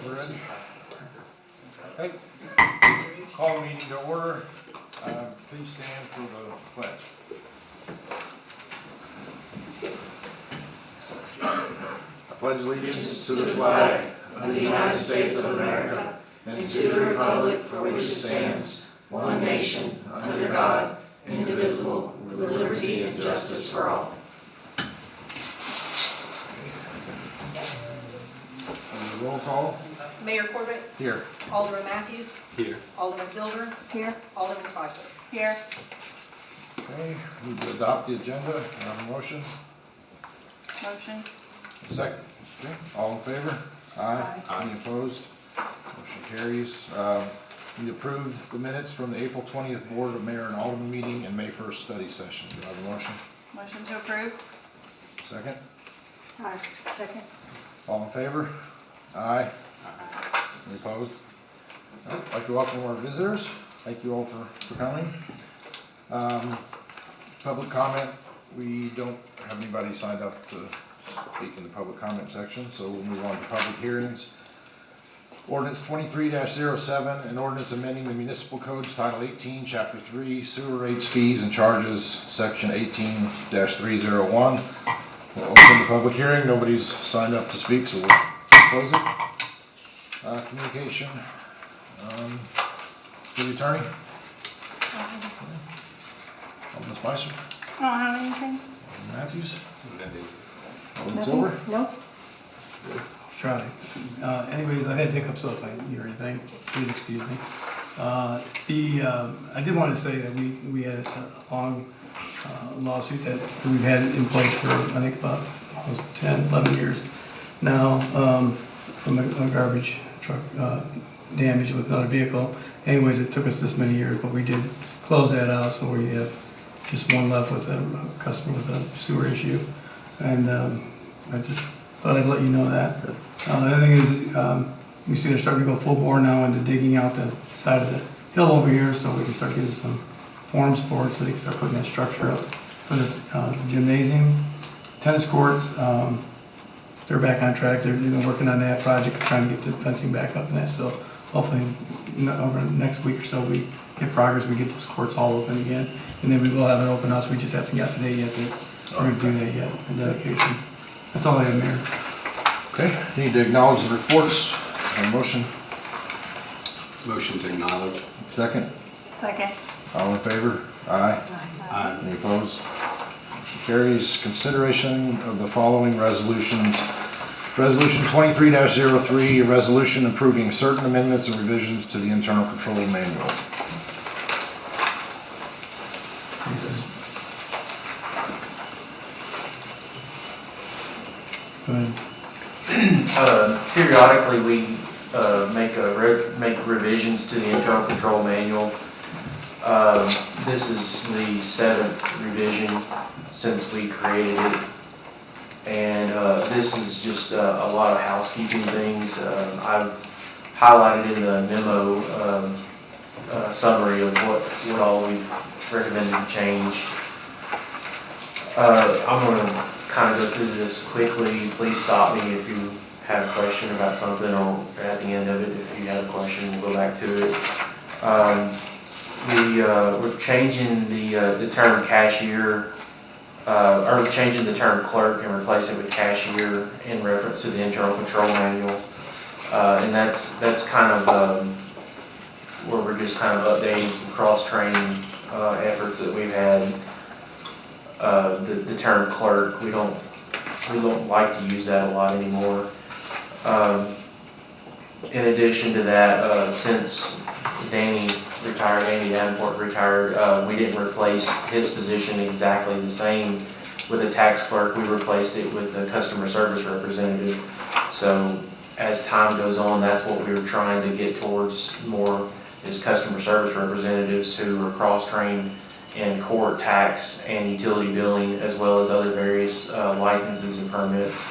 We're ready. Okay. Call the meeting to order. Please stand for the pledge. I pledge allegiance to the flag of the United States of America and to the republic for which it stands, one nation, under God, indivisible, with liberty and justice for all. Roll call. Mayor Corbett. Here. Alderman Matthews. Here. Alderman Silver. Here. Alderman Spicer. Here. Okay, we need to adopt the agenda. Motion. Motion. Second. Okay. All in favor? Aye. Any opposed? Motion carries. We approve the minutes from the April 20th Board of Mayor and Alderman meeting and May 1st study session. Do I have a motion? Motion to approve. Second. Aye. Second. All in favor? Aye. Any opposed? I'd like to welcome our visitors. Thank you all for coming. Public comment. We don't have anybody signed up to speak in the public comment section, so we'll move on to public hearings. Ordinance 23-07, an ordinance amending the municipal codes title 18, chapter 3, sewer rates, fees, and charges, section 18-301. We'll open the public hearing. Nobody's signed up to speak, so we'll close it. Communication. City attorney. Alderman Spicer. I don't have anything. Alderman Matthews. Alderman Silver. Nope. Try. Anyways, I had hiccups, so if I hear anything, please excuse me. I did want to say that we had a long lawsuit that we've had in place for, I think, about almost 10, 11 years now, from a garbage truck damage with another vehicle. Anyways, it took us this many years, but we did close that out, so we have just one left with a customer with a sewer issue. And I just thought I'd let you know that. The other thing is, you see they're starting to go full bore now into digging out the side of the hill over here, so we can start getting some forms for it, so they can start putting that structure up for the gymnasium, tennis courts. They're back on track. They've been working on that project, trying to get the fencing back up and that. So hopefully over the next week or so we get progress. We get those courts all open again, and then we will have an open house. We just haven't got the day yet that we're going to do that yet. The dedication. That's all I have, Mayor. Okay. Need to acknowledge the reports. Motion. Motion to acknowledge. Second. Second. All in favor? Aye. Aye. Any opposed? Motion carries. Consideration of the following resolutions. Resolution 23-03, a resolution approving certain amendments and revisions to the internal control manual. Go ahead. Periodically, we make revisions to the internal control manual. This is the 7th revision since we created it, and this is just a lot of housekeeping things. I've highlighted in the memo summary of what all we've recommended to change. I'm going to kind of go through this quickly. Please stop me if you have a question about something, or at the end of it, if you have a question, we'll go back to it. we're changing the term cashier, or changing the term clerk and replacing it with cashier in reference to the internal control manual. And that's kind of where we're just kind of updating some cross-training efforts that we've had. The term clerk, we don't like to use that a lot anymore. In addition to that, since Danny Davenport retired, we didn't replace his position exactly the same with a tax clerk. We replaced it with a customer service representative. So as time goes on, that's what we were trying to get towards more, is customer service representatives who are cross-trained in court, tax, and utility billing, as well as other various licenses and permits.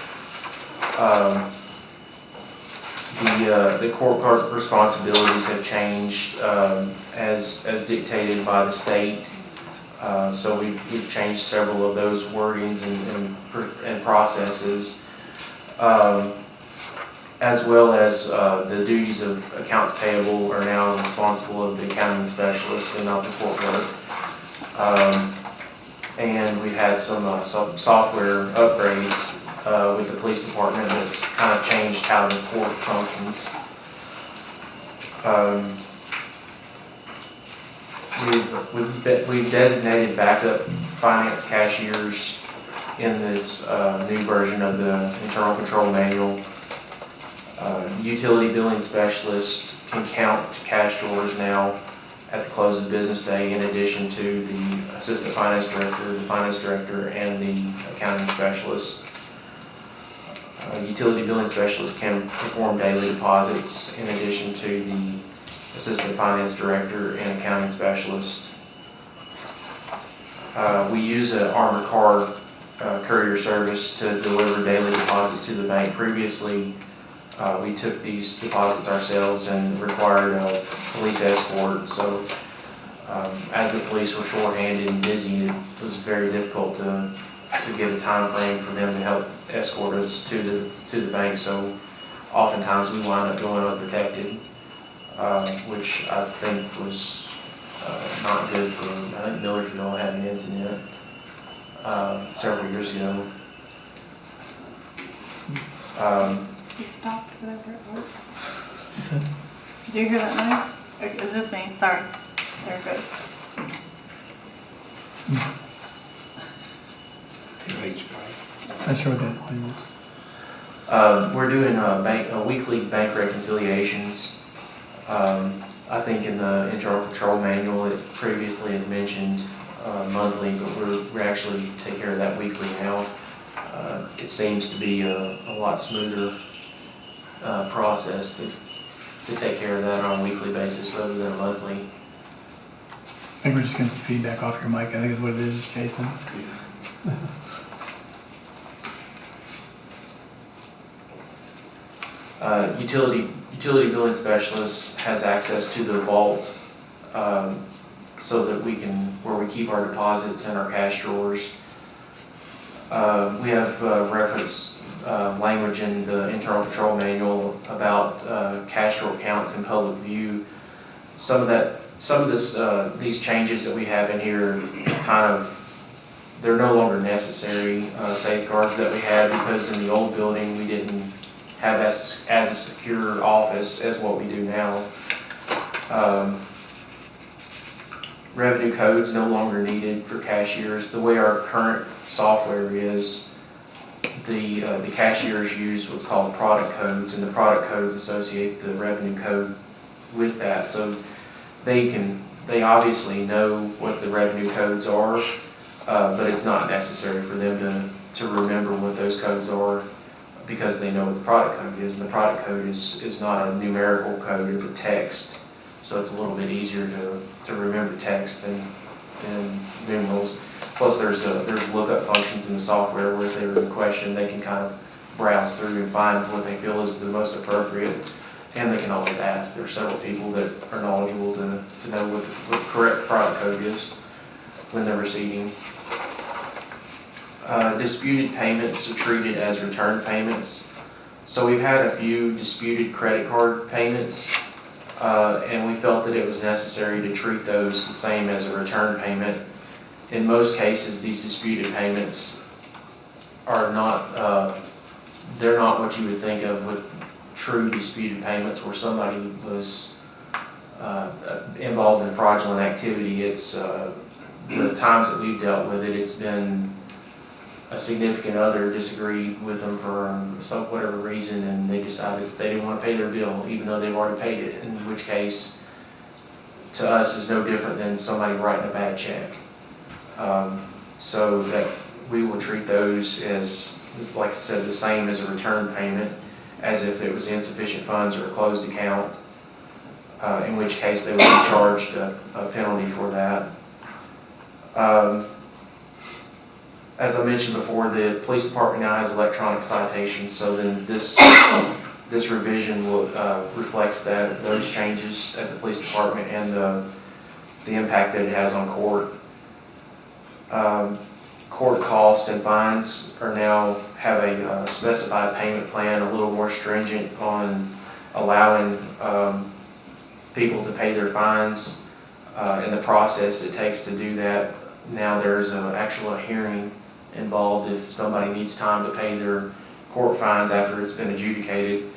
The court clerk responsibilities have changed as dictated by the state. So we've changed several of those wordings and processes, as well as the duties of accounts payable are now responsible of the accounting specialist and not the court clerk. And we've had some software upgrades with the police department that's kind of changed how the court functions. We've designated backup finance cashiers in this new version of the internal control manual. Utility billing specialist can count cash drawers now at the close of business day, in addition to the assistant finance director, the finance director, and the accounting specialist. Utility billing specialist can perform daily deposits in addition to the assistant finance director and accounting specialist. We use an armored car courier service to deliver daily deposits to the bank. Previously, we took these deposits ourselves and required a police escort. So as the police were short-handed and busy, it was very difficult to get a time frame for them to help escort us to the bank. So oftentimes we wind up going unprotected, which I think was not good for, I think Millersville had an incident several years ago. You stopped whatever it was. What's that? Did you hear that noise? Or is this me? Sorry. There it goes. Not sure what that line was. We're doing weekly bank reconciliations. I think in the internal control manual, it previously had mentioned monthly, but we actually take care of that weekly now. It seems to be a lot smoother process to take care of that on a weekly basis rather than a monthly. I think we're just getting some feedback off your mic. I think is what it is, Jason. Utility billing specialist has access to the vault, so that where we keep our deposits and our cash drawers. We have reference language in the internal control manual about cash drawer counts in public view. Some of these changes that we have in here they're no longer necessary safeguards that we had, because in the old building we didn't have as a secure office as what we do now. Revenue codes no longer needed for cashiers. The way our current software is, the cashiers use what's called product codes, and the product codes associate the revenue code with that. So they obviously know what the revenue codes are, but it's not necessary for them to remember what those codes are, because they know what the product code is. And the product code is not a numerical code, it's a text. So it's a little bit easier to remember text than numerals. Plus there's lookup functions in the software where if they were in question, they can kind of browse through and find what they feel is the most appropriate. And they can always ask. There are several people that are knowledgeable to know what the correct product code is when they're receiving. Disputed payments are treated as return payments. So we've had a few disputed credit card payments. and we felt that it was necessary to treat those the same as a return payment. In most cases, these disputed payments are not, they're not what you would think of with true disputed payments where somebody was involved in fraudulent activity. It's the times that we've dealt with it, it's been a significant other disagreed with them for some whatever reason, and they decided that they didn't want to pay their bill, even though they've already paid it. In which case, to us, is no different than somebody writing a bad check. So that we will treat those as, like I said, the same as a return payment, as if it was insufficient funds or a closed account. In which case they would be charged a penalty for that. As I mentioned before, the police department now has electronic citations, so then this revision will reflects those changes at the police department and the impact that it has on court. Court costs and fines are now have a specified payment plan, a little more stringent on allowing people to pay their fines and the process it takes to do that. Now there's actually a hearing involved if somebody needs time to pay their court fines after it's been adjudicated.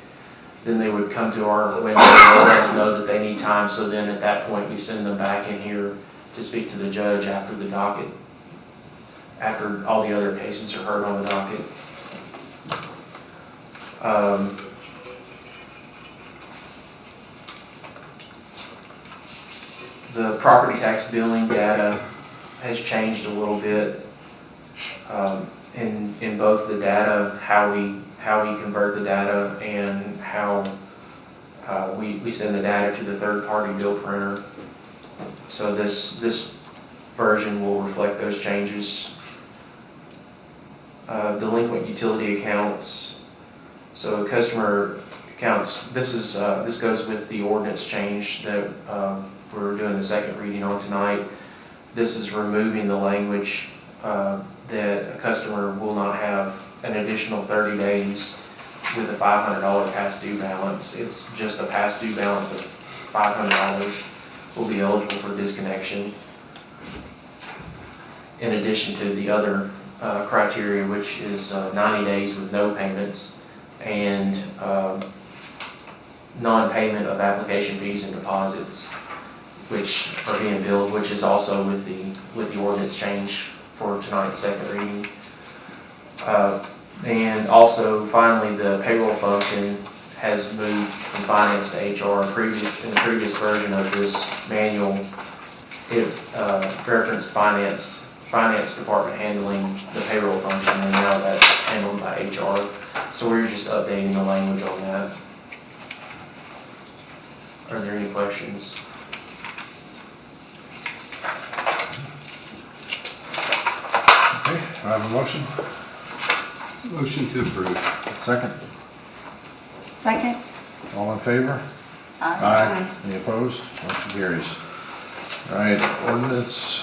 Then they would come to our window and let us know that they need time, so then at that point we send them back in here to speak to the judge after the docket, after all the other cases are heard on the docket. The property tax billing data has changed a little bit in both the data, how we convert the data, and how we send the data to the third-party bill printer. So this version will reflect those changes. Delinquent utility accounts. So customer accounts. This goes with the ordinance change that we're doing the second reading on tonight. This is removing the language that a customer will not have an additional 30 days with a $500 past due balance. It's just a past due balance of $500 will be eligible for disconnection, in addition to the other criteria, which is 90 days with no payments and non-payment of application fees and deposits, which are being billed, which is also with the ordinance change for tonight's second reading. And also, finally, the payroll function has moved from finance to HR. In the previous version of this manual, it referenced finance department handling the payroll function, and now that's handled by HR. So we're just updating the language on that. Are there any questions? Okay, I have a motion. Motion to approve. Second. Second? All in favor? Aye. Any opposed? Motion carries. All right, ordinance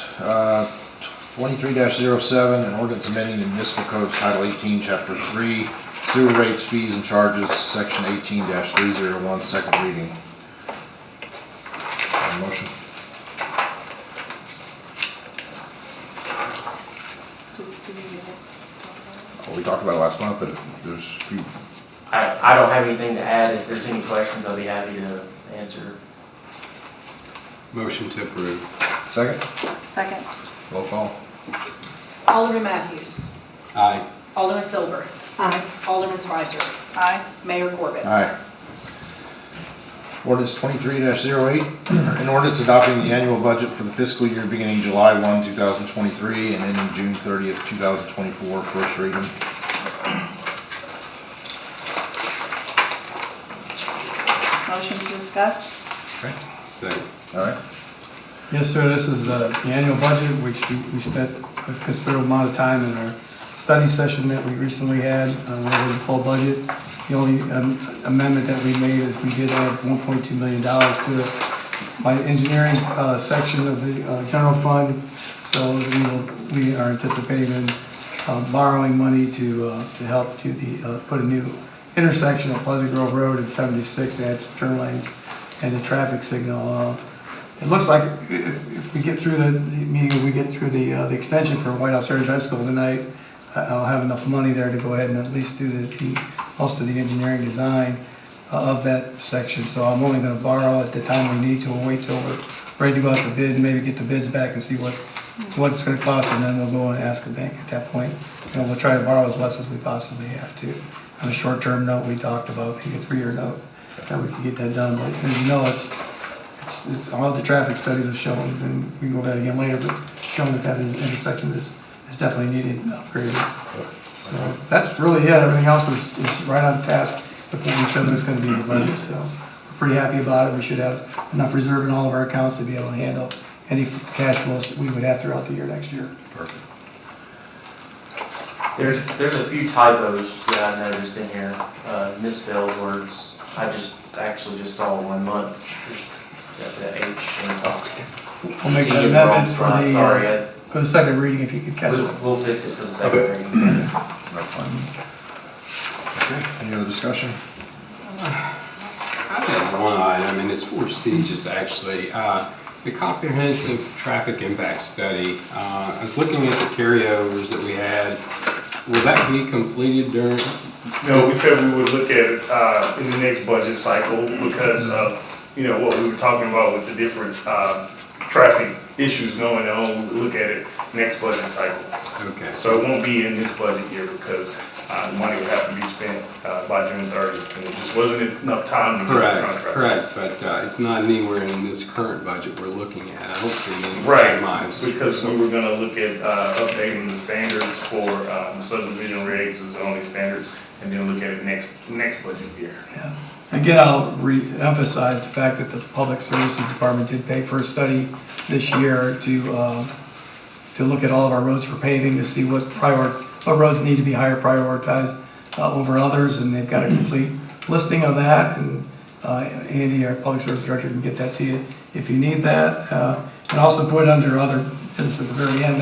23-07, an ordinance amending the municipal codes title 18, chapter 3, sewer rates, fees, and charges, section 18-301, second reading. Motion. Well, we talked about it last month, but if there's a few. I don't have anything to add. If there's any questions, I'll be happy to answer. Motion to approve. Second? Second. Roll call. Alderman Matthews. Aye. Alderman Silver. Aye. Alderman Spicer. Aye. Mayor Corbett. Aye. Ordinance 23-08, an ordinance adopting the annual budget for the fiscal year beginning July 1, 2023 and ending June 30th, 2024, first reading. Motion to discuss? Okay, Second. all right. Yes, sir, this is the annual budget, which we spent a considerable amount of time in our study session that we recently had. We had a full budget. The only amendment that we made is we did add $1.2 million to it by engineering section of the general fund. So we are anticipating borrowing money to help put a new intersection at Pleasant Grove Road and 76 to add some turn lanes and the traffic signal. It looks like if we get through the extension for White House Heritage High School tonight, I'll have enough money there to go ahead and at least do most of the engineering design of that section. So I'm only gonna borrow at the time we need to. We'll wait till we're ready to go out to bid and maybe get the bids back and see what it's gonna cost, and then we'll go and ask the bank at that point. And we'll try to borrow as less as we possibly have to. On a short-term note, we talked about maybe a 3-year note that we could get that done. But as you know, it's all the traffic studies have shown, and we can go over that again later, but showing that intersection is definitely needed upgraded. So that's really it. Everything else is right on task with what we said was going to be in the budget. So we're pretty happy about it. We should have enough reserve in all of our accounts to be able to handle any cash flows that we would have throughout the year next year. Perfect. There's a few typos that I noticed in here, misspelled words. I actually just saw 1 month. Got the H and We'll make T that in the wrong amendment spot. Sorry, for the second reading if you could catch it. we'll fix it for the second Okay. reading. That's fine. Okay, any other discussion? I have one item, and it's for Siege's actually. The comprehensive traffic impact study, I was looking at the carryovers that we had. Will that be completed during? No, we said we would look at it in the next budget cycle because of, what we were talking about with the different traffic issues going on. We'll look at it next budget cycle. Okay. So it won't be in this budget year because the money would have to be spent by June 30th. And it just wasn't enough time to get the contract. Correct, but it's not anywhere in this current budget we're looking at. I don't see any Right, miles. because we were gonna look at updating the standards for the subdivision regs, the zoning standards, and then look at it next budget year. Yeah. Again, I'll re-emphasize the fact that the Public Services Department did pay for a study this year to look at all of our roads for paving, to see what roads need to be higher prioritized over others, and they've got a complete listing of that, and Andy, our Public Service Director, can get that to you if you need that. And also put under other business at the very end,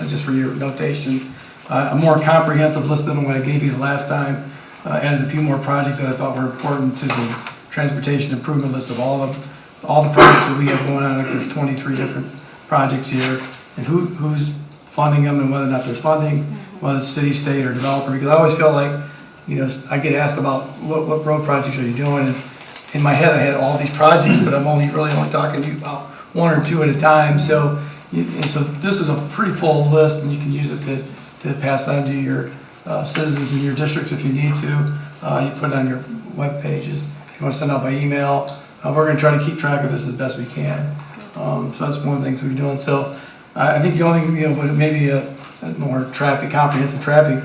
just for your notation, a more comprehensive list than what I gave you the last time. Added a few more projects that I thought were important to the transportation improvement list of all the projects that we have going on. Like there's 23 different projects here, and who's funding them and whether or not there's funding, whether it's city, state, or developer. Because I always feel like, I get asked about what road projects are you doing, and in my head I had all these projects, but I'm really only talking to you about 1 or 2 at a time. So this is a pretty full list, and you can use it to pass on to your citizens in your districts if you need to. You put it on your web pages. If you want to send out by email, we're going to try to keep track of this as best we can. So that's one of the things we're doing. So I think the only thing, what maybe a more comprehensive traffic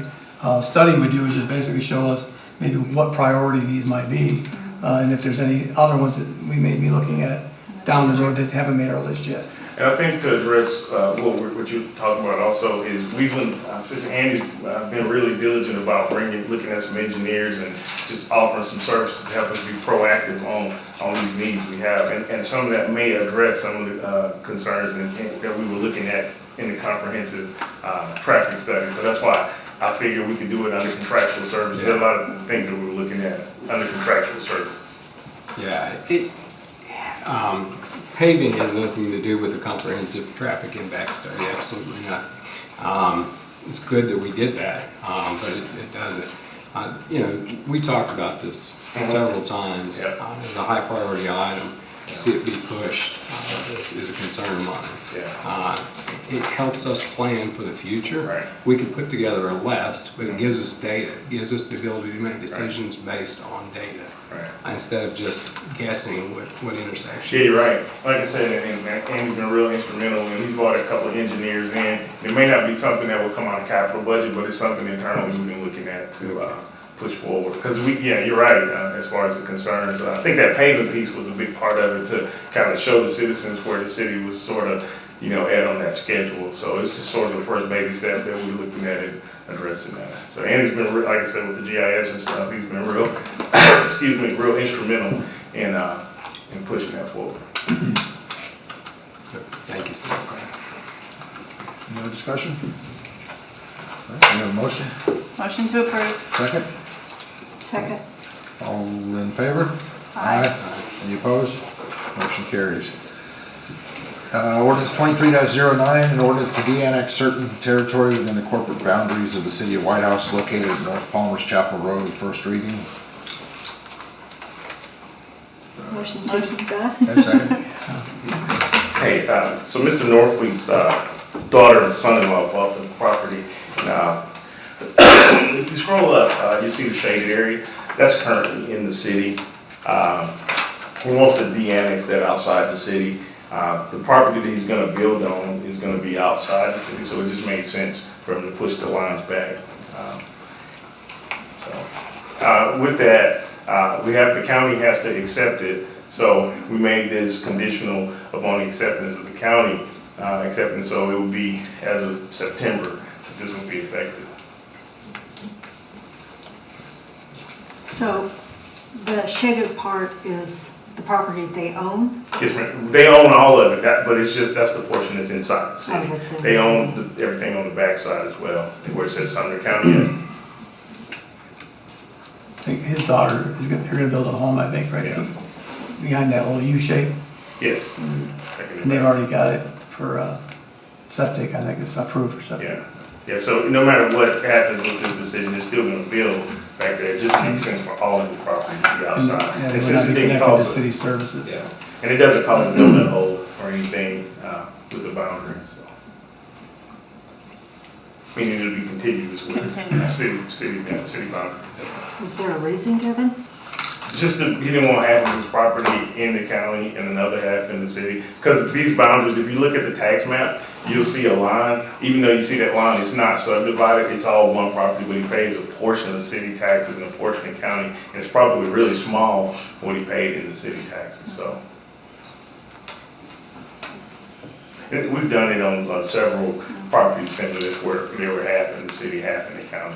study would do is just basically show us maybe what priority these might be, and if there's any other ones that we may be looking at down the road that haven't made our list yet. And I think to address what you're talking about also is we've been, especially Andy's been really diligent about looking at some engineers and just offering some services to help us be proactive on these needs we have. And some of that may address some of the concerns that we were looking at in the comprehensive traffic study. So that's why I figured we could do it under contractual services. There are a lot of things that we were looking at under contractual services. Yeah, paving has nothing to do with the comprehensive traffic impact study, absolutely not. It's good that we did that, but it doesn't. We talked about this several times. Yep. As a high priority item, to see it be pushed is a concern of mine. Yeah. It helps us plan for the future. Right. We can put together a list, but it gives us data. It gives us the ability to make decisions based on data. Right. Instead of just guessing what intersection. Yeah, you're right. Like I said, and Andy's been real instrumental, and he's brought a couple of engineers in. It may not be something that will come out of capital budget, but it's something internally we've been looking at to push forward. Because you're right, as far as the concerns. I think that paving piece was a big part of it to kind of show the citizens where the city was sort of, at on that schedule. So it's just sort of the first baby step that we're looking at it, addressing that. So Andy's been, like I said, with the GIS and stuff, he's been real, real instrumental in pushing that forward. Thank you, sir. Any other discussion? All right, we have a motion. Motion to approve. Second? Second. All in favor? Aye. Aye. Any opposed? Motion carries. Ordinance 23-09, an ordinance to de-annex certain territory within the corporate boundaries of the city of White House located at North Palmer's Chapel Road, first reading. Motion to discuss. And second. Hey, so Mr. Norfleet's daughter and son-in-law bought the property. And, if you scroll up, you see the shaded area. That's currently in the city. He wants to de-annex that outside the city. The property that he's gonna build on is gonna be outside the city, so it just made sense for him to push the lines back. With that, the county has to accept it, so we made this conditional upon the acceptance of the county acceptance, so it will be as of September that this will be effective. So the shaded part is the property they own? Yes, ma'am. They own all of it, but it's just, that's the portion that's inside the Oh, city. that's in They the own everything on the backside as well, where it says Sumner County. I think his daughter is they're gonna build a home, I think, right Yeah. behind that little U shape. Yes. And they've already got it for septic, I think it's approved for septic. Yeah, yeah, so no matter what happens with this decision, they're still gonna build back there. It just makes sense for all of the property to be outside. And And it would since not be it didn't connected to cause, city services. yeah, and it doesn't cause a donut hole or anything with the boundaries, so. Meaning it'll be contiguous with city boundaries. Was there a reason given? Just that he didn't want half of his property in the county and another half in the city. Because these boundaries, if you look at the tax map, you'll see a line. Even though you see that line, it's not subdivided, it's all one property, but he pays a portion of city taxes and a portion of county. And it's probably really small what he paid in the city taxes, so. And we've done it on several properties similar to this where they were half in the city, half in the county.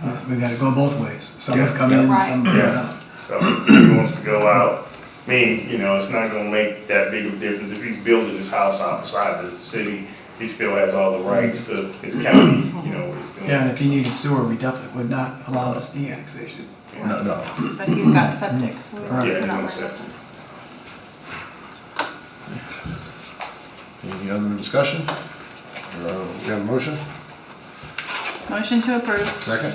So we gotta go both ways. Some have Yeah. come in, Right. some have Yeah. not. So if he wants to go out, I mean, it's not gonna make that big of a difference. If he's building his house outside the city, he still has all the rights to his county, what he's doing. Yeah, and if he needed sewer, we definitely would not allow this de-annexation. No. But he's got septic, so we Right. Yeah, we're he's not on worried septic. about Any other discussion? We have a motion? that. Motion to approve. Second?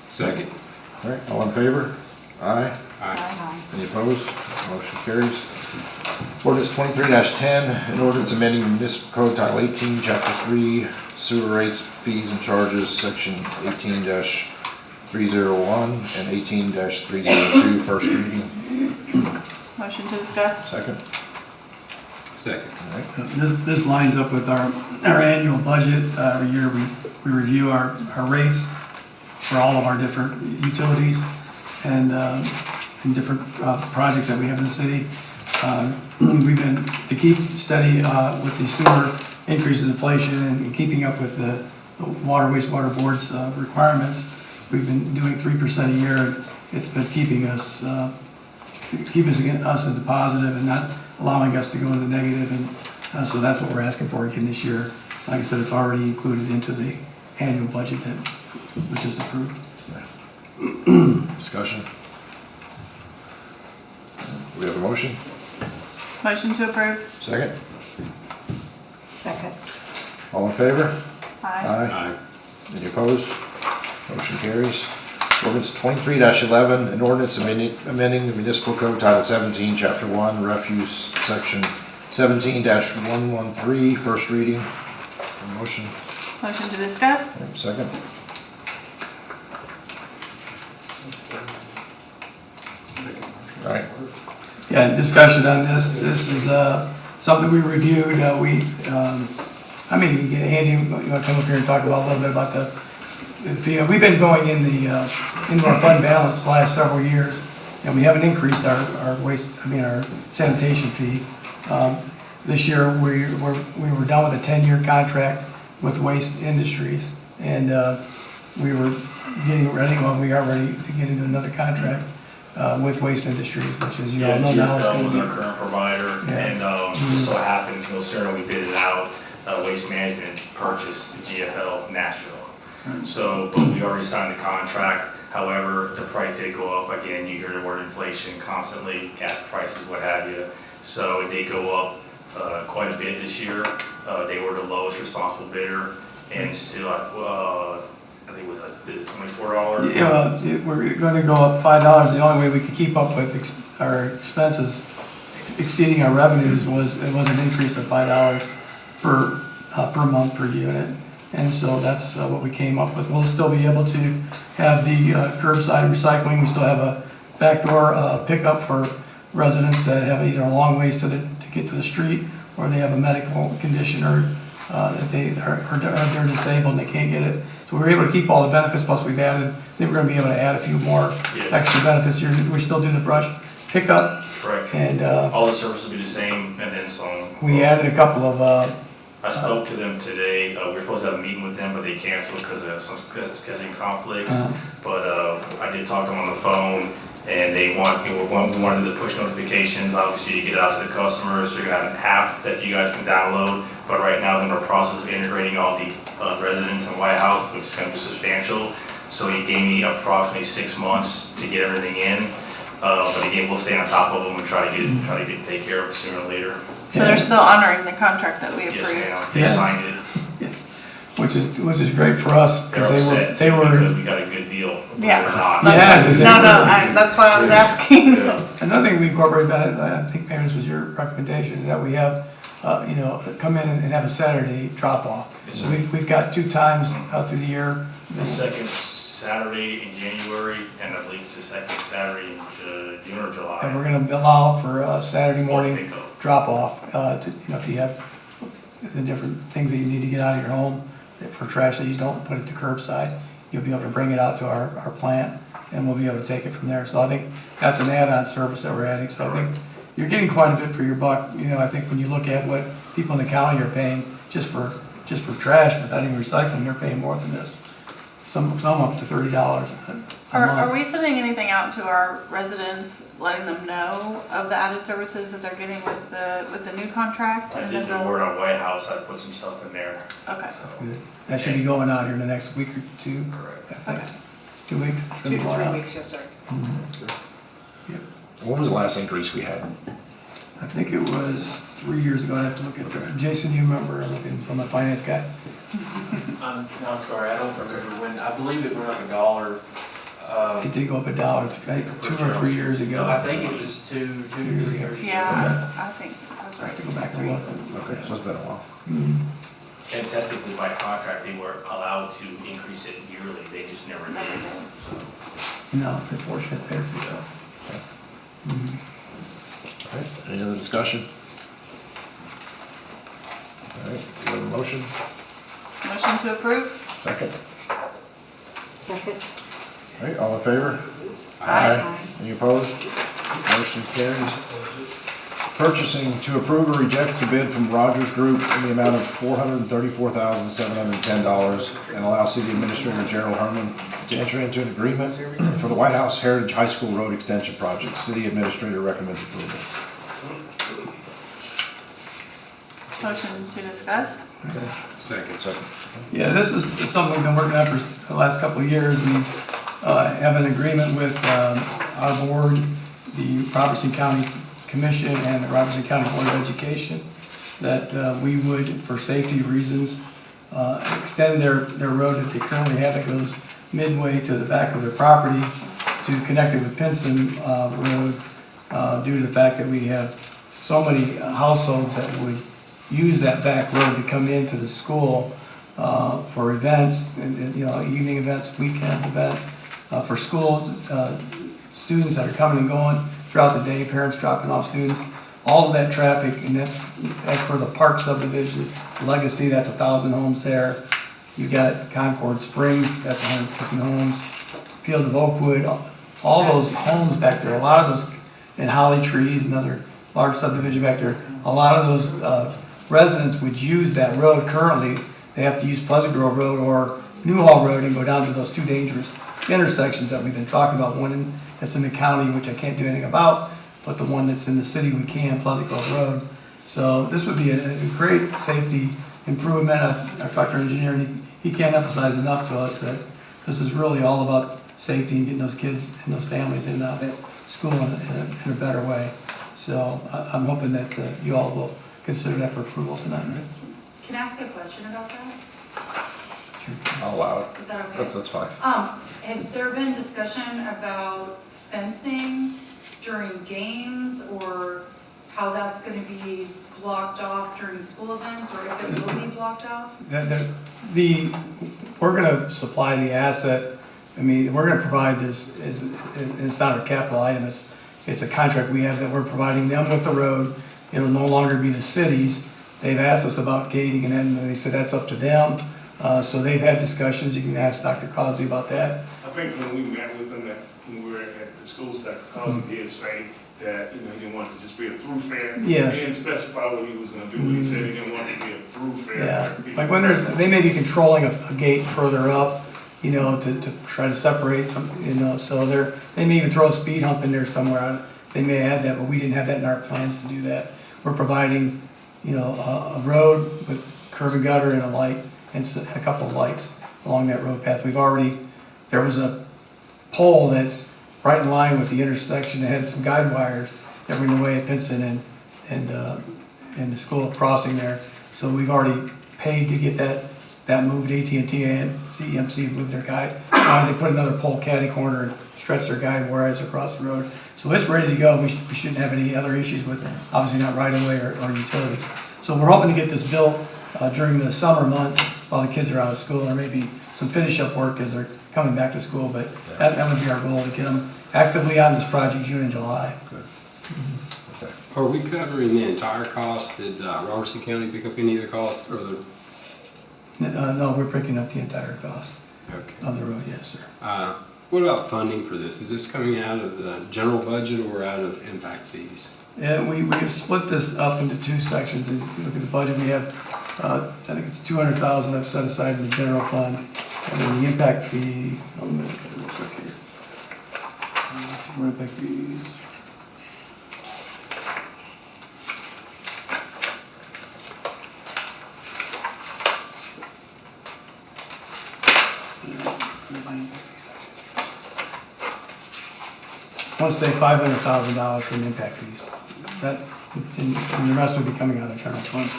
Second. All right, all in favor? Aye. Aye. Any opposed? Motion carries. Ordinance 23-10, an ordinance amending municipal code title 18, chapter 3, sewer rates, fees and charges, section 18-301 and 18-302, first reading. Motion to discuss. Second? Second. All right. This lines up with our annual budget. Every year we review our rates for all of our different utilities and different projects that we have in the city. We've been, to keep steady with the sewer increases in inflation and keeping up with the water wastewater board's requirements, we've been doing 3% a year. It's been keeping us in the positive and not allowing us to go into negative, and so that's what we're asking for again this year. Like I said, it's already included into the annual budget that was just approved. Discussion? We have a motion? Motion to approve. Second? Second. All in favor? Aye. Aye. Any opposed? Motion carries. Ordinance 23-11, an ordinance amending the municipal code title 17, chapter 1, refuse, section 17-113, first reading. A motion? Motion to discuss. Second? All right. Yeah, discussion on this. This is something we reviewed. You get Andy, you want to come up here and talk about a little bit about the fee? We've been going into our fund balance the last several years, and we haven't increased our our sanitation fee. This year, we were done with a 10-year contract with Waste Industries, and we were getting ready, we are ready to get into another contract with Waste Industries, which is, Yeah, know now it's GFL going was to our be. current provider, Yeah. and just so happens, sooner we bid it out, Waste Management purchased GFL Nashville. So, but we already signed the contract. However, the price did go up. Again, you hear the word inflation constantly, gas prices, what have you. So it did go up quite a bit this year. They were the lowest responsible bidder, and still, I think it was, is it $24? Yeah, we're gonna go up $5. The only way we could keep up with our expenses exceeding our revenues was an increase of $5 per month per unit. And so that's what we came up with. We'll still be able to have the curbside recycling. We still have a backdoor pickup for residents that have either a long ways to get to the street, or they have a medical condition, or that they're disabled and they can't get it. So we're able to keep all the benefits, plus we've added, I think we're gonna be able to add a few more Yes. extra benefits. We still do the brush pickup, Correct. and All the services will be the same, and then some. we added a couple of, I spoke to them today. We were supposed to have a meeting with them, but they canceled because of some scheduling conflicts. But I did talk to them on the phone, and they we wanted the push notifications, obviously, to get it out to the customers. They're gonna have an app that you guys can download. But right now, they're in the process of integrating all the residents in White House, which is gonna be substantial. So he gave me approximately 6 months to get everything in. But again, we'll stay on top of them and try to get it taken care of sooner or later. So they're still honoring the contract that we Yes, approved? ma'am. They Yes. signed it. yes, which is great for us. They're 'Cause upset they too were, because we got a good deal. believe it or Yeah. not. Yeah, That's why I was asking. Yeah. another thing we incorporated, I think, Mayor, this was your recommendation, that we have, come in and have a Saturday drop-off. Yes, So sir. we've got 2 times through the year. The second Saturday in January, and I believe it's the second Saturday in June or July. And we're gonna allow for Saturday morning Pickup. drop-off, if you have the different things that you need to get out of your home, for trash that you don't put it to curbside, you'll be able to bring it out to our plant, and we'll be able to take it from there. So I think that's an add-on service that we're adding, so I think you're getting quite a bit for your buck. I think when you look at what people in the county are paying just for trash, without even recycling, they're paying more than this. Some up to $30 a Are month. we sending anything out to our residents, letting them know of the added services that they're getting with the new contract? I And did then the word on White House, I put some stuff in there. Okay. That's good. That should be going out here in the next week or two. Correct. I think. 2 weeks. It's gonna 2 be to going 3 out. weeks, yes, sir. What was the last increase we had? I think it was 3 years ago. I have to look at that. Jason, you remember looking from a finance guy? No, I'm sorry, I don't remember when, I believe it went up $1. It did go up $1, I think 2 or 3 years ago. I think it was two to 3 years ago. Yeah, I think that's I have to right. go back and look. Okay, so it's been a while. Mhm. And technically by contract, they were allowed to increase it yearly, they just never did. So, No, they're fortunate there too. Mhm. All right, any other discussion? All right, we have a motion, Motion to approve? second. Second. All right, all in favor? Aye. Any opposed? Motion carries. Purchasing to approve or reject the bid from Rogers Group in the amount of $434,710 and allow City Administrator Gerald Herman to enter into an agreement for the White House Heritage High School Road Extension Project. City Administrator recommends approval. Motion to discuss? Second. Second. Yeah, this is something we've been working on for the last couple of years. We have an agreement with our board, the Robertson County Commission and the Robertson County Board of Education, that we would, for safety reasons, extend their road that they currently have that goes midway to the back of their property to connect it with Pinson Road, due to the fact that we have so many households that would use that back road to come into the school for events, and evening events, weekend events, for school students that are coming and going throughout the day, parents dropping off students, all of that traffic, and that's for the Park subdivision, Legacy, that's 1,000 homes there. You got Concord Springs, that's 150 homes, Fields of Oakwood, all those homes back there, a lot of those, and Holly Trees, another large subdivision back there, a lot of those residents would use that road currently. They have to use Pleasant Grove Road or Newhall Road and go down to those 2 dangerous intersections that we've been talking about, one that's in the county, which I can't do anything about, but the one that's in the city we can, Pleasant Grove Road. So this would be a great safety improvement. I talked to our engineer, and he can't emphasize enough to us that this is really all about safety and getting those kids and those families in and out of school in a better way. So I'm hoping that you all will consider that for approval tonight. Can I ask a question about that? I'll allow it. Is that okay? That's fine. Has there been discussion about fencing during games or how that's going to be blocked off during school events or if it will be blocked off? We're gonna supply the asset, I mean, we're gonna provide this, it's not a capital item, it's a contract we have that we're providing them with the road. It'll no longer be the cities. They've asked us about gating and then they said that's up to them. So they've had discussions, you can ask Dr. Causey about that. I think when we met with them, that when we were at the schools, Dr. Collins did say that, he didn't want it to just be a thoroughfare. Yes. He didn't specify what he was gonna do, but he said he didn't want it to be a thoroughfare. Yeah, like when they may be controlling a gate further up, to try to separate some, so they may even throw a speed hump in there somewhere. They may add that, but we didn't have that in our plans to do that. We're providing, a road with curb and gutter and a light and a couple of lights along that road path. There was a pole that's right in line with the intersection that had some guide wires that were in the way at Pinson and the school crossing there. So we've already paid to get that moved. AT&T and CMC moved their guide. They put another pole caddy corner and stretched their guide wires across the road. So it's ready to go. We shouldn't have any other issues with it. Obviously not right away or utilities. So we're hoping to get this built during the summer months while the kids are out of school. There may be some finish up work as they're coming back to school, but that would be our goal, to get them actively on this project June and July. Good. Okay. Are we covering the entire cost? Did Robertson County pick up any of the costs or the? No, we're picking up the entire cost Okay. of the road, yes, sir. What about funding for this? Is this coming out of the general budget or out of impact fees? And we've split this up into two sections. If you look at the budget, we have, I think it's $200,000 I've set aside in the general fund. And then the impact fee, I'm gonna look here. Some impact fees. I want to say $500,000 for the impact fees. That, and the rest would be coming out of general fund.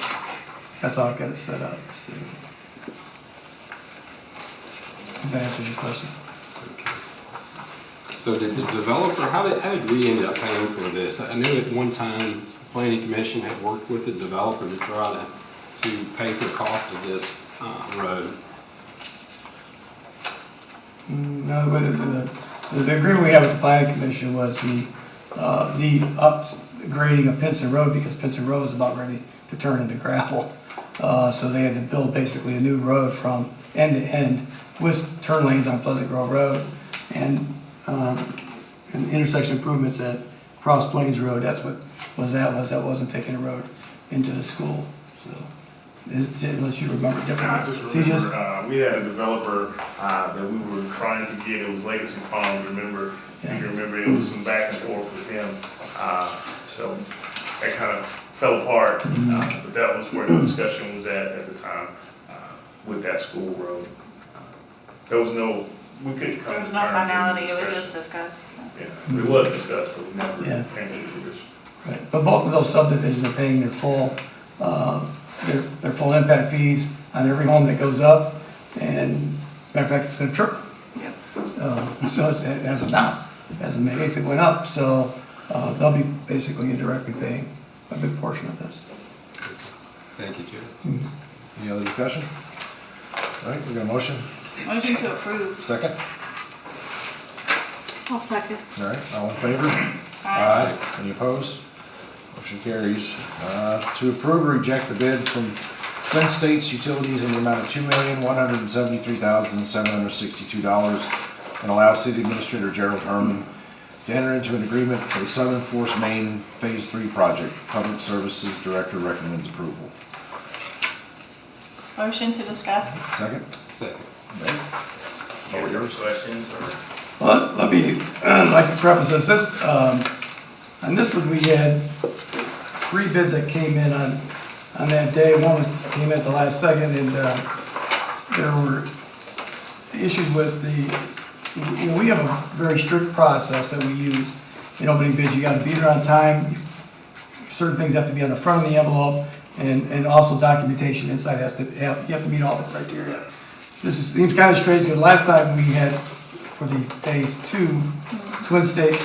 That's how I've got it set up. So, if that answers your question. So did the developer, how did we end up paying for this? I knew at one time, the planning commission had worked with the developer to try to pay for the cost of this road. No, but the agreement we have with the planning commission was the upgrading of Pinson Road, because Pinson Road was about ready to turn into gravel. So they had to build basically a new road from end to end with turn lanes on Pleasant Grove Road and intersection improvements at Cross Plains Road. That's what that wasn't taking a road into the school. So unless you remember differently. I just remember, we had a developer that we were trying to get, it was Legacy Farms, remember? Yeah. You remember, it was some back and forth with them. So that kind of fell apart, but that was where the discussion was at the time with that school road. There was no, we couldn't come There to was terms. no in the finality, it was discussion. just discussed. Yeah, it was discussed, but we never Yeah. came to fruition. Right. But both of those subdivisions are paying their full impact fees on every home that goes up, and matter of fact, it's gonna triple. So it's, as of now, as of May 8th, it went up, so they'll be basically indirectly paying a good portion of this. Thank you, Jim. Any other discussion? All right, we got a motion. Motion to approve. Second? I'll second. All right, all in favor? Aye. Any opposed? Motion carries. To approve or reject the bid from Twin States Utilities in the amount of $2,173,762 and allow City Administrator Gerald Herman to enter into an agreement for the Southern Force Main Phase 3 project. Public Services Director recommends approval. Motion to discuss. Second? Second. All yours. Questions or? Well, let me, like to preface this, on this one, we had 3 bids that came in on that day. One came in at the last second, and there were issues with the you know, we have a very strict process that we use in opening bids. You gotta be there on time. Certain things have to be on the front of the envelope, and also documentation inside has to have, you have to meet all the criteria. This seems kind of strange, because last time we had, for the phase 2, Twin States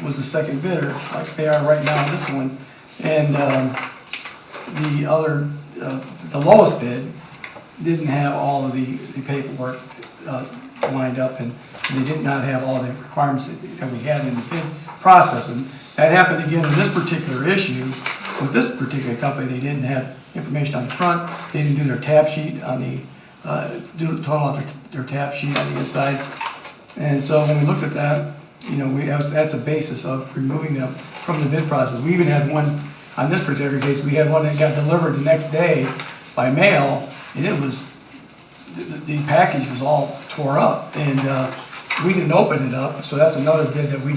was the second bidder, like they are right now on this one. And the other, the lowest bid didn't have all of the paperwork lined up, and they did not have all the requirements that we had in the bid process. And that happened again in this particular issue. With this particular company, they didn't have information on the front, they didn't do their tab sheet on the, total out their tab sheet on the inside. And so when we looked at that, you know, that's a basis of removing them from the bid process. We even had one, on this particular case, we had one that got delivered the next day by mail, and it was, the package was all tore up, and we didn't open it up, so that's another bid that we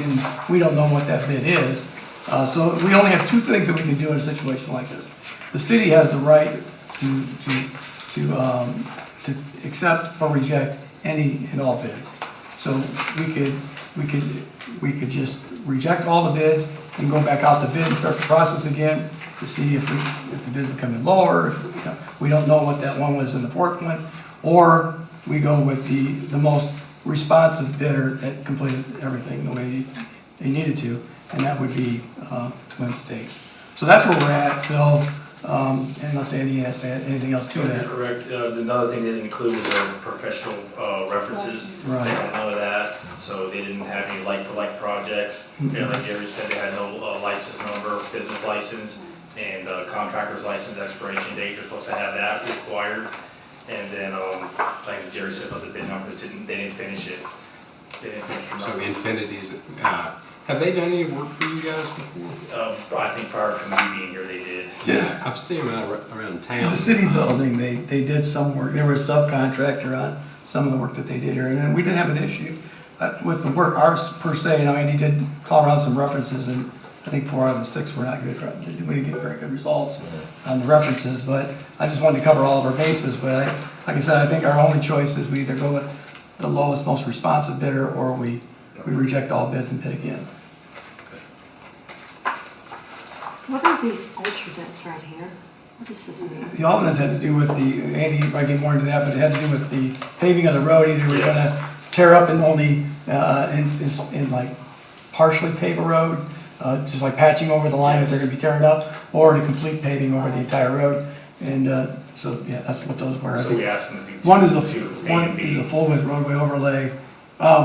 don't know what that bid is. So we only have two things that we can do in a situation like this. The city has the right to accept or reject any and all bids. So we could just reject all the bids and go back out the bid and start the process again to see if the bid would come in lower, if, you know, we don't know what that one was in the fourth one, or we go with the most responsive bidder that completed everything the way they needed to, and that would be Twin States. So that's where we're at. So unless Andy has to add anything else to that. Correct. Another thing they didn't include was their professional references. Right. They had none of that, so they didn't have any like-for-like projects. And like Jerry said, they had no license number, business license, and contractor's license expiration date. They're supposed to have that required. And then, like Jerry said about the bid numbers, they didn't finish it. They didn't finish the So numbers. Infinity's, have they done any work for you guys before? I think prior to me being here, they did. Yes. I've seen them around town. The city building, they did some work. They were a subcontractor on some of the work that they did here, and then we didn't have an issue with the work ours per se. You know, Andy did call around some references, and I think 4 out of the 6 were not good. We didn't get very good results on the references, but I just wanted to cover all of our bases. But like I said, I think our only choice is we either go with the lowest, most responsive bidder, or we reject all bids and bid again. What are these ultra right here? What is this mean? The Aldermen had to do with the, Andy might get more into that, but it had to do with the paving of the road. Either we're gonna tear up and only, in like partially pave a road, just like patching over the line if they're gonna be tearing up, or to complete paving over the entire road. And so, yeah, that's what those were. I So think we asked them to do one is A one and is a B. full width roadway overlay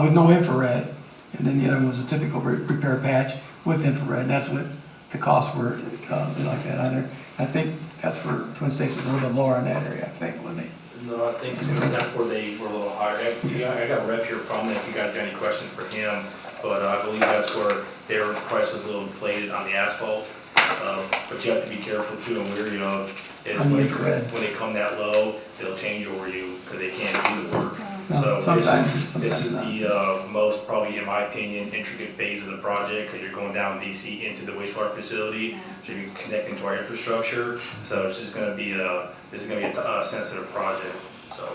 with no infrared, and then the other one was a typical repair patch with infrared. And that's what the costs were like that on there. I think that's where Twin States was a little bit lower in that area, I think, wasn't they? No, I think that's where they were a little higher. I got a rep here from them if you guys got any questions for him, but I believe that's where their price was a little inflated on the asphalt. But you have to be careful too and wary of is when they come that low, they'll change over you because they can't do the work. So this is the most, probably in my opinion, intricate phase of the project because you're going down DC into the wastewater facility, so you're connecting to our infrastructure. So it's just going to be this is going to be a sensitive project. So.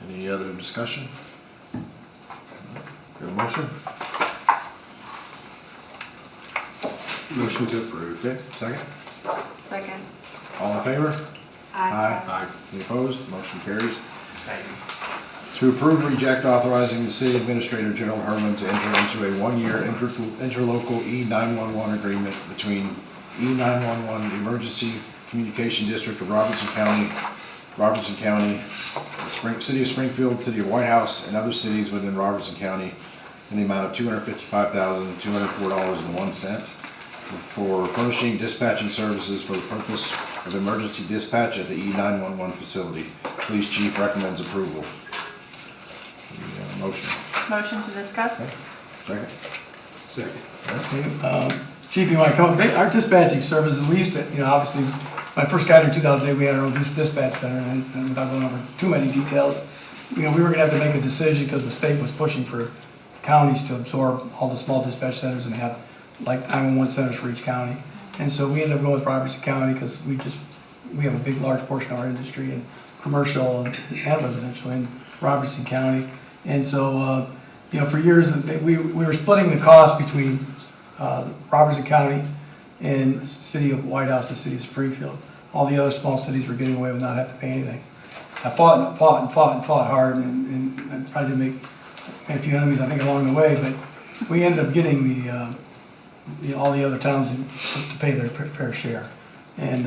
Any other discussion? Got a motion? Motion to approve. Okay, second? Second. All in favor? Aye. Any opposed? Motion carries. Thank you. To approve, reject authorizing the city administrator, General Herman, to enter into a one-year interlocal E911 agreement between E911 Emergency Communication District of Robertson County, the City of Springfield, City of White House, and other cities within Robertson County in the amount of $255,204.01 for furnishing dispatching services for the purpose of emergency dispatch at the E911 facility. Police Chief recommends approval. Motion. Motion to discuss? Second. Second. Okay, Chief, you want to come, our dispatching services, we used to, you know, obviously, when I first got here in 2008, we had our own dispatch center, and without going over too many details, you know, we were gonna have to make a decision because the state was pushing for counties to absorb all the small dispatch centers and have like 911 centers for each county. And so we ended up going with Robertson County because we have a large portion of our industry in commercial and residential in Robertson County. And so, you know, for years, we were splitting the cost between Robertson County and the city of White House, the city of Springfield. All the other small cities were getting away with not having to pay anything. I fought hard and tried to make a few enemies, I think, along the way, but we ended up getting all the other towns to pay their fair share. And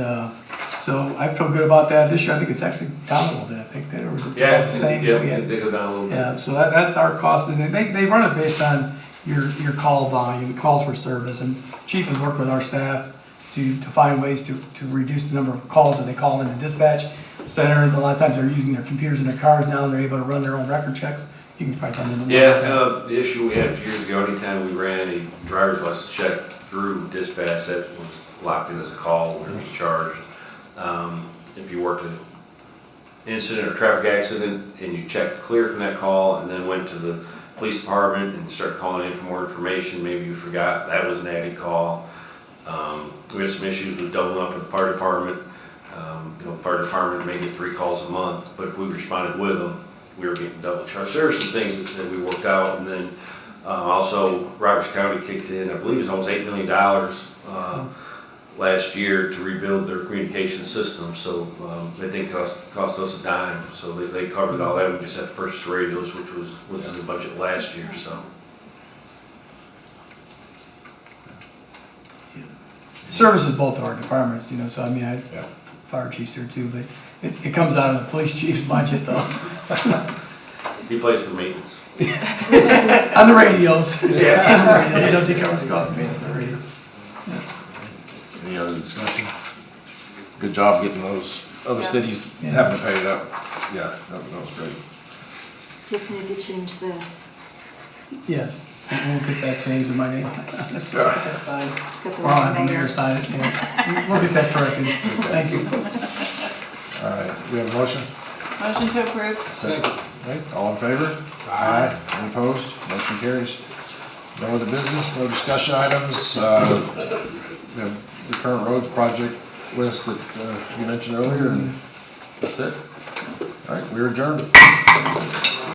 so I feel good about that. This year, I think it's actually down a little bit. I think they were about the same as we had. They go down a little bit. Yeah, so that's our cost, and they run it based on your call volume, calls for service, and Chief has worked with our staff to find ways to reduce the number of calls that they call in the dispatch center. And a lot of times they're using their computers in their cars now, and they're able to run their own record checks. You can probably tell them. The issue we had a few years ago, anytime we ran a driver's license check through dispatch, that was locked in as a call, we were charged. If you worked an incident or traffic accident and you checked clear from that call and then went to the police department and started calling in for more information, maybe you forgot, that was an added call. We had some issues with doubling up in the fire department. Fire department may get 3 calls a month, but if we responded with them, we were getting double charged. So there were some things that we worked out, and then also Robertson County kicked in, I believe it was almost $8 million last year to rebuild their communication system. So it didn't cost us a dime. So they covered all that. We just had to purchase radios, which was in the budget last year. So. Services both of our departments, you know, so I mean, fire chief's here too, but it comes out of the police chief's budget though. He plays for maintenance. On the radios. Yeah. On the radios. He doesn't cover the cost of maintenance on the radios. Yes. Any other discussion? Good job getting those other cities Yeah. having to pay that. Yeah, that was great. Just need to change this. Yes, we'll get that changed in my name. That's signed. It's got the Or I'll have the word mayor mayor. sign it, yeah. We'll get that corrected. Thank you. All right, we have a motion? Motion to approve. Second. Right, all in favor? Aye. Any opposed? Motion carries. No other business, no discussion items. We have the current roads project list that you mentioned earlier, and that's it. All right, we're adjourned.